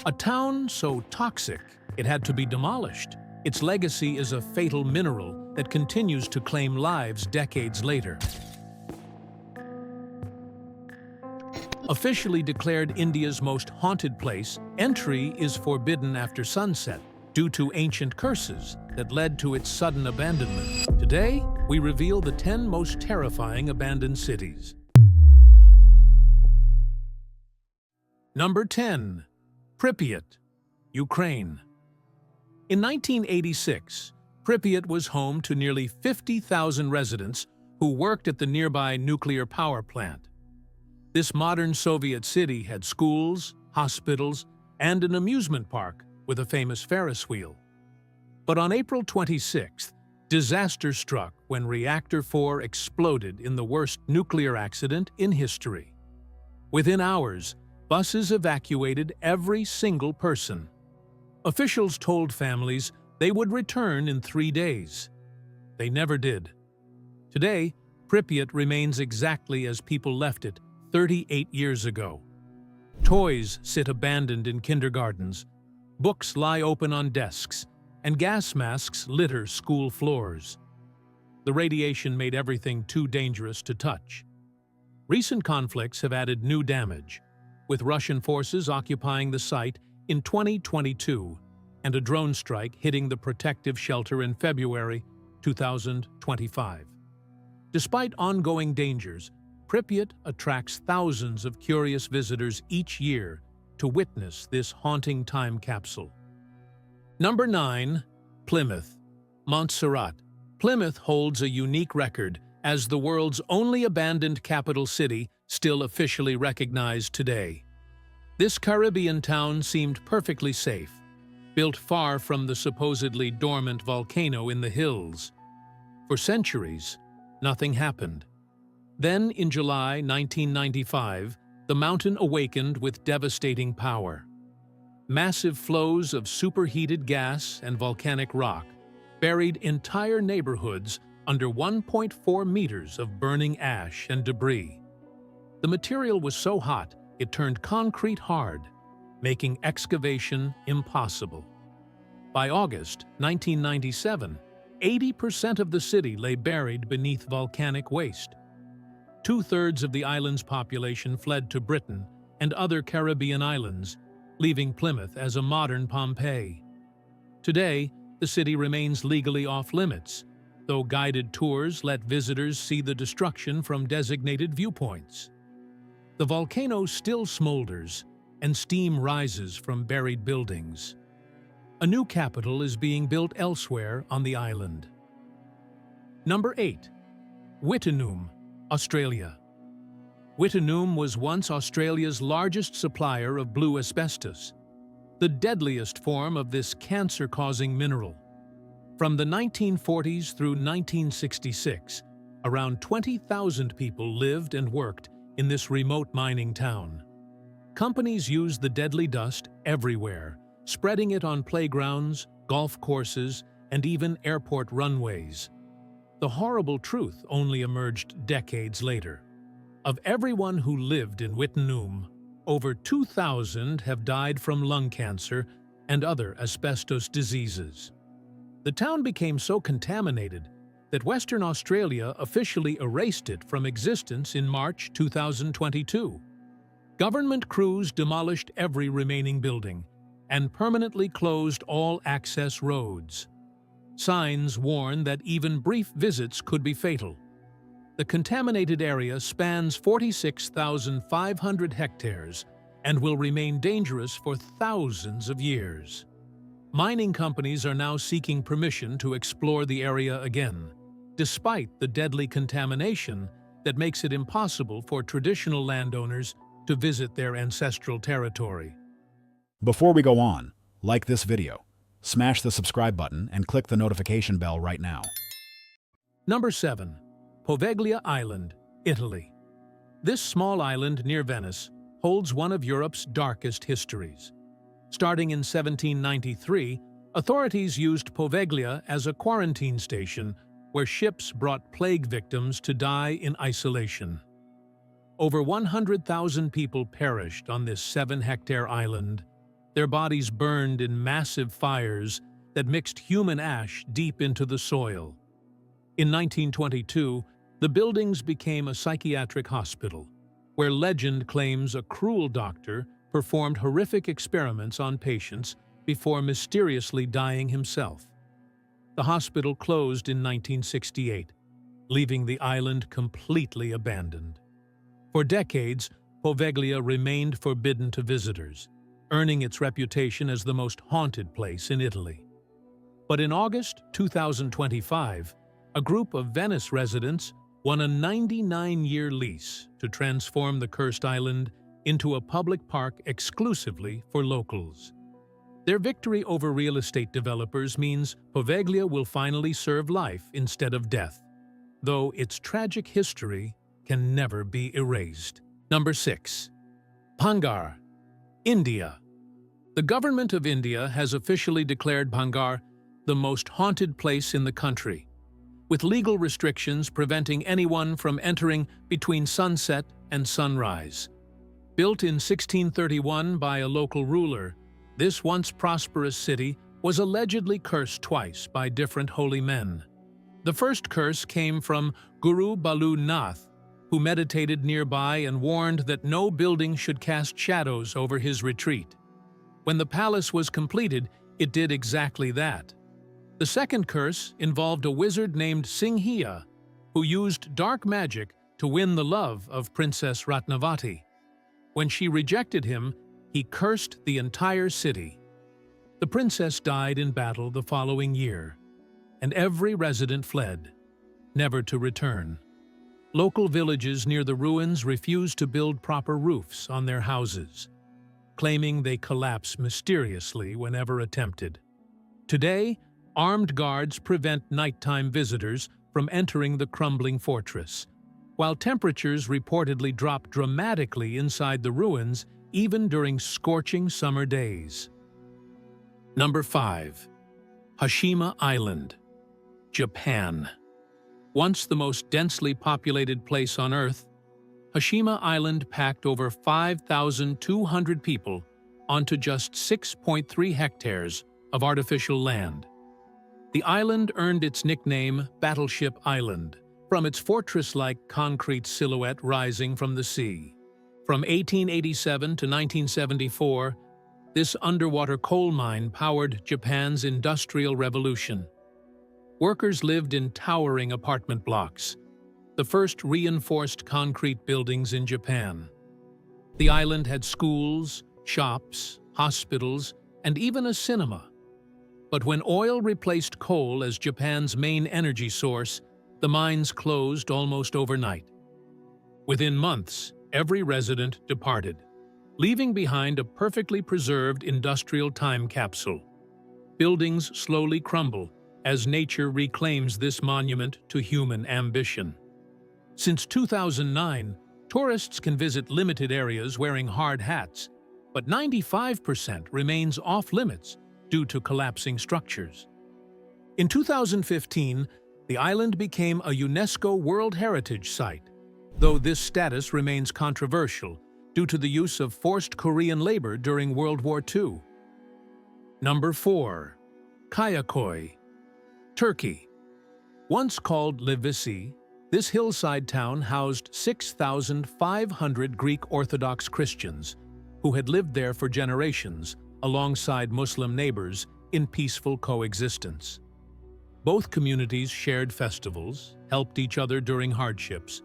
A town so toxic it had to be demolished. Its legacy is a fatal mineral that continues to claim lives decades later. Officially declared India's most haunted place, entry is forbidden after sunset due to ancient curses that led to its sudden abandonment. Today, we reveal the 10 most terrifying abandoned cities. Number 10. Pripyat, Ukraine. In 1986, Pripyat was home to nearly 50,000 residents who worked at the nearby nuclear power plant. This modern Soviet city had schools, hospitals, and an amusement park with a famous Ferris wheel. But on April 26th, disaster struck when Reactor 4 exploded in the worst nuclear accident in history. Within hours, buses evacuated every single person. Officials told families they would return in 3 days. They never did. Today, Pripyat remains exactly as people left it 38 years ago. Toys sit abandoned in kindergartens, books lie open on desks, and gas masks litter school floors. The radiation made everything too dangerous to touch. Recent conflicts have added new damage, with Russian forces occupying the site in 2022 and a drone strike hitting the protective shelter in February 2025. Despite ongoing dangers, Pripyat attracts thousands of curious visitors each year to witness this haunting time capsule. Number 9. Plymouth, Montserrat. Plymouth holds a unique record as the world's only abandoned capital city still officially recognized today. This Caribbean town seemed perfectly safe, built far from the supposedly dormant volcano in the hills. For centuries, nothing happened. Then, in July 1995, the mountain awakened with devastating power. Massive flows of superheated gas and volcanic rock buried entire neighborhoods under 1.4 meters of burning ash and debris. The material was so hot, it turned concrete hard, making excavation impossible. By August 1997, 80% of the city lay buried beneath volcanic waste. 2/3 of the island's population fled to Britain and other Caribbean islands, leaving Plymouth as a modern Pompeii. Today, the city remains legally off-limits, though guided tours let visitors see the destruction from designated viewpoints. The volcano still smolders, and steam rises from buried buildings. A new capital is being built elsewhere on the island. Number 8. Wittenoom, Australia. Wittenoom was once Australia's largest supplier of blue asbestos, the deadliest form of this cancer-causing mineral. From the 1940s through 1966, around 20,000 people lived and worked in this remote mining town. Companies used the deadly dust everywhere, spreading it on playgrounds, golf courses, and even airport runways. The horrible truth only emerged decades later. Of everyone who lived in Wittenoom, over 2,000 have died from lung cancer and other asbestos diseases. The town became so contaminated that Western Australia officially erased it from existence in March 2022. Government crews demolished every remaining building and permanently closed all access roads. Signs warn that even brief visits could be fatal. The contaminated area spans 46,500 hectares and will remain dangerous for thousands of years. Mining companies are now seeking permission to explore the area again, despite the deadly contamination that makes it impossible for traditional landowners to visit their ancestral territory. Before we go on, like this video, smash the subscribe button and click the notification bell right now. Number 7. Poveglia Island, Italy. This small island near Venice holds one of Europe's darkest histories. Starting in 1793, authorities used Poveglia as a quarantine station where ships brought plague victims to die in isolation. Over 100,000 people perished on this 7-hectare island, their bodies burned in massive fires that mixed human ash deep into the soil. In 1922, the buildings became a psychiatric hospital, where legend claims a cruel doctor performed horrific experiments on patients before mysteriously dying himself. The hospital closed in 1968, leaving the island completely abandoned. For decades, Poveglia remained forbidden to visitors, earning its reputation as the most haunted place in Italy. But in August 2025, a group of Venice residents won a 99-year lease to transform the cursed island into a public park exclusively for locals. Their victory over real estate developers means Poveglia will finally serve life instead of death, though its tragic history can never be erased. Number 6. Bhangar, India. The government of India has officially declared Bhangar the most haunted place in the country, with legal restrictions preventing anyone from entering between sunset and sunrise. Built in 1631 by a local ruler, this once prosperous city was allegedly cursed twice by different holy men. The first curse came from Guru Balu Nath, who meditated nearby and warned that no building should cast shadows over his retreat. When the palace was completed, it did exactly that. The second curse involved a wizard named Singhia, who used dark magic to win the love of Princess Ratnavati. When she rejected him, he cursed the entire city. The princess died in battle the following year, and every resident fled, never to return. Local villages near the ruins refused to build proper roofs on their houses, claiming they collapse mysteriously whenever attempted. Today, armed guards prevent nighttime visitors from entering the crumbling fortress, while temperatures reportedly drop dramatically inside the ruins even during scorching summer days. Number 5. Hashima Island, Japan. Once the most densely populated place on Earth, Hashima Island packed over 5,200 people onto just 6.3 hectares of artificial land. The island earned its nickname Battleship Island from its fortress-like concrete silhouette rising from the sea. From 1887 to 1974, this underwater coal mine powered Japan's Industrial Revolution. Workers lived in towering apartment blocks, the first reinforced concrete buildings in Japan. The island had schools, shops, hospitals, and even a cinema. But when oil replaced coal as Japan's main energy source, the mines closed almost overnight. Within months, every resident departed, leaving behind a perfectly preserved industrial time capsule. Buildings slowly crumble as nature reclaims this monument to human ambition. Since 2009, tourists can visit limited areas wearing hard hats, but 95% remains off-limits due to collapsing structures. In 2015, the island became a UNESCO World Heritage Site, though this status remains controversial due to the use of forced Korean labor during World War II. Number 4. Kayaköy, Turkey. Once called Livisi, this hillside town housed 6,500 Greek Orthodox Christians who had lived there for generations alongside Muslim neighbors in peaceful coexistence. Both communities shared festivals, helped each other during hardships,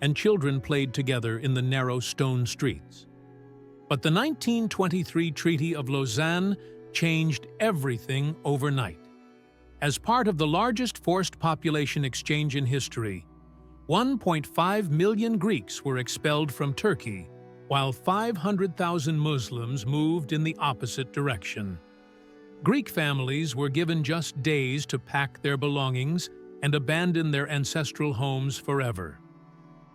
and children played together in the narrow stone streets. But the 1923 Treaty of Lausanne changed everything overnight. As part of the largest forced population exchange in history, 1.5 million Greeks were expelled from Turkey, while 500,000 Muslims moved in the opposite direction. Greek families were given just days to pack their belongings and abandon their ancestral homes forever.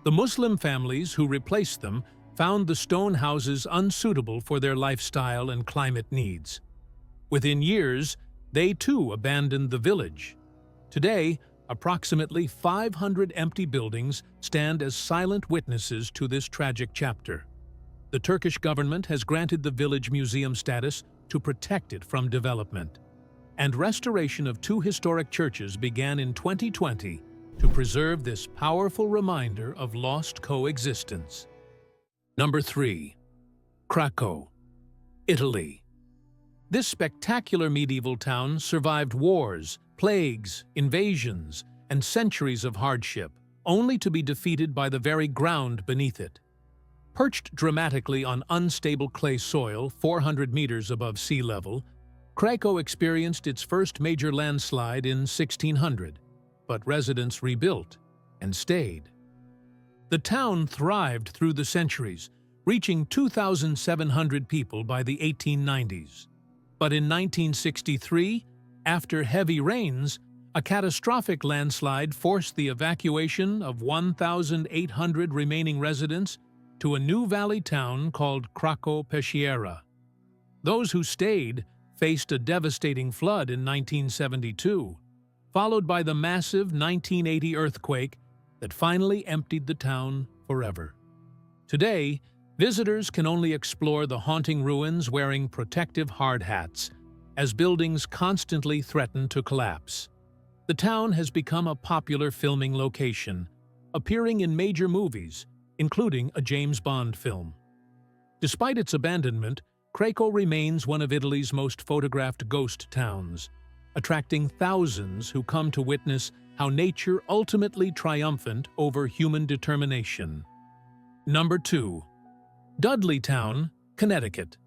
The Muslim families who replaced them found the stone houses unsuitable for their lifestyle and climate needs. Within years, they too abandoned the village. Today, approximately 500 empty buildings stand as silent witnesses to this tragic chapter. The Turkish government has granted the village museum status to protect it from development. And restoration of 2 historic churches began in 2020 to preserve this powerful reminder of lost coexistence. Number 3. Krakow, Italy. This spectacular medieval town survived wars, plagues, invasions, and centuries of hardship, only to be defeated by the very ground beneath it. Perched dramatically on unstable clay soil 400 meters above sea level, Krakow experienced its first major landslide in 1600, but residents rebuilt and stayed. The town thrived through the centuries, reaching 2,700 people by the 1890s. But in 1963, after heavy rains, a catastrophic landslide forced the evacuation of 1,800 remaining residents to a new valley town called Krakow-Peschiera. Those who stayed faced a devastating flood in 1972, followed by the massive 1980 earthquake that finally emptied the town forever. Today, visitors can only explore the haunting ruins wearing protective hard hats, as buildings constantly threaten to collapse. The town has become a popular filming location, appearing in major movies, including a James Bond film. Despite its abandonment, Krakow remains one of Italy's most photographed ghost towns, attracting thousands who come to witness how nature ultimately triumphant over human determination. Number 2. Dudleytown, Connecticut.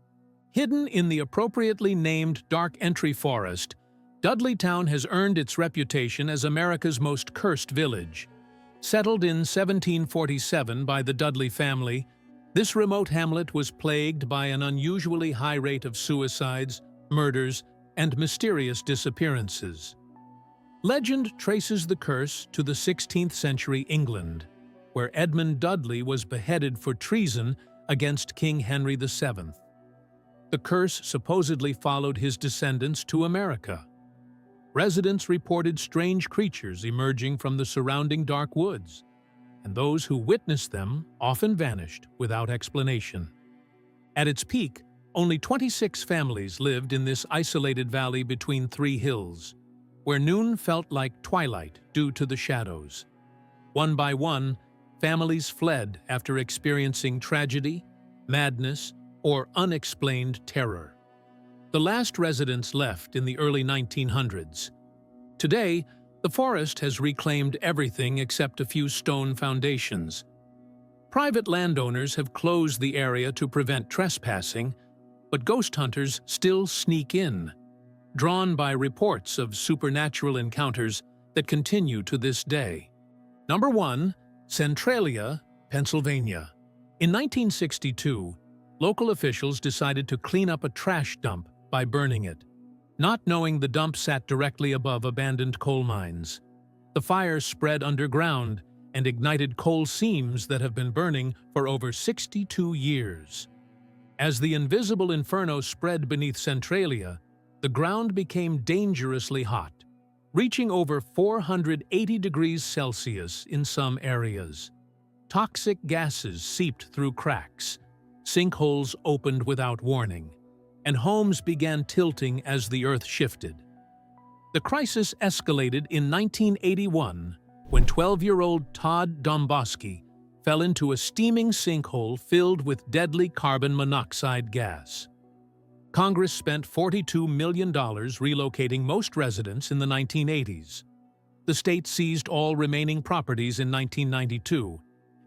Hidden in the appropriately named Dark Entry Forest, Dudleytown has earned its reputation as America's most cursed village. Settled in 1747 by the Dudley family, this remote hamlet was plagued by an unusually high rate of suicides, murders, and mysterious disappearances. Legend traces the curse to the 16th century England, where Edmund Dudley was beheaded for treason against King Henry VII. The curse supposedly followed his descendants to America. Residents reported strange creatures emerging from the surrounding dark woods, and those who witnessed them often vanished without explanation. At its peak, only 26 families lived in this isolated valley between 3 hills, where noon felt like twilight due to the shadows. One by one, families fled after experiencing tragedy, madness, or unexplained terror. The last residents left in the early 1900s. Today, the forest has reclaimed everything except a few stone foundations. Private landowners have closed the area to prevent trespassing, but ghost hunters still sneak in, drawn by reports of supernatural encounters that continue to this day. Number 1. Centralia, Pennsylvania. In 1962, local officials decided to clean up a trash dump by burning it, not knowing the dump sat directly above abandoned coal mines. The fire spread underground and ignited coal seams that have been burning for over 62 years. As the invisible inferno spread beneath Centralia, the ground became dangerously hot, reaching over 480 degrees Celsius in some areas. Toxic gases seeped through cracks, sinkholes opened without warning, and homes began tilting as the earth shifted. The crisis escalated in 1981 when 12-year-old Todd Domboski fell into a steaming sinkhole filled with deadly carbon monoxide gas. Congress spent $42 million relocating most residents in the 1980s. The state seized all remaining properties in 1992,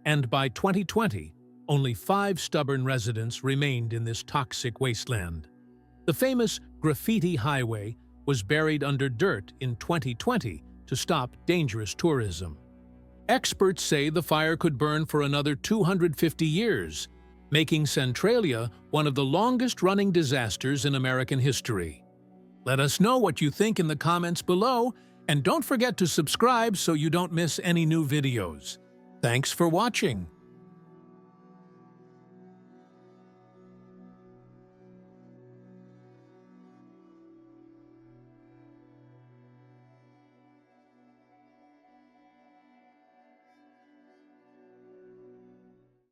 and by 2020, only 5 stubborn residents remained in this toxic wasteland. The famous Graffiti Highway was buried under dirt in 2020 to stop dangerous tourism. Experts say the fire could burn for another 250 years, making Centralia one of the longest-running disasters in American history. Let us know what you think in the comments below, and don't forget to subscribe so you don't miss any new videos. Thanks for watching.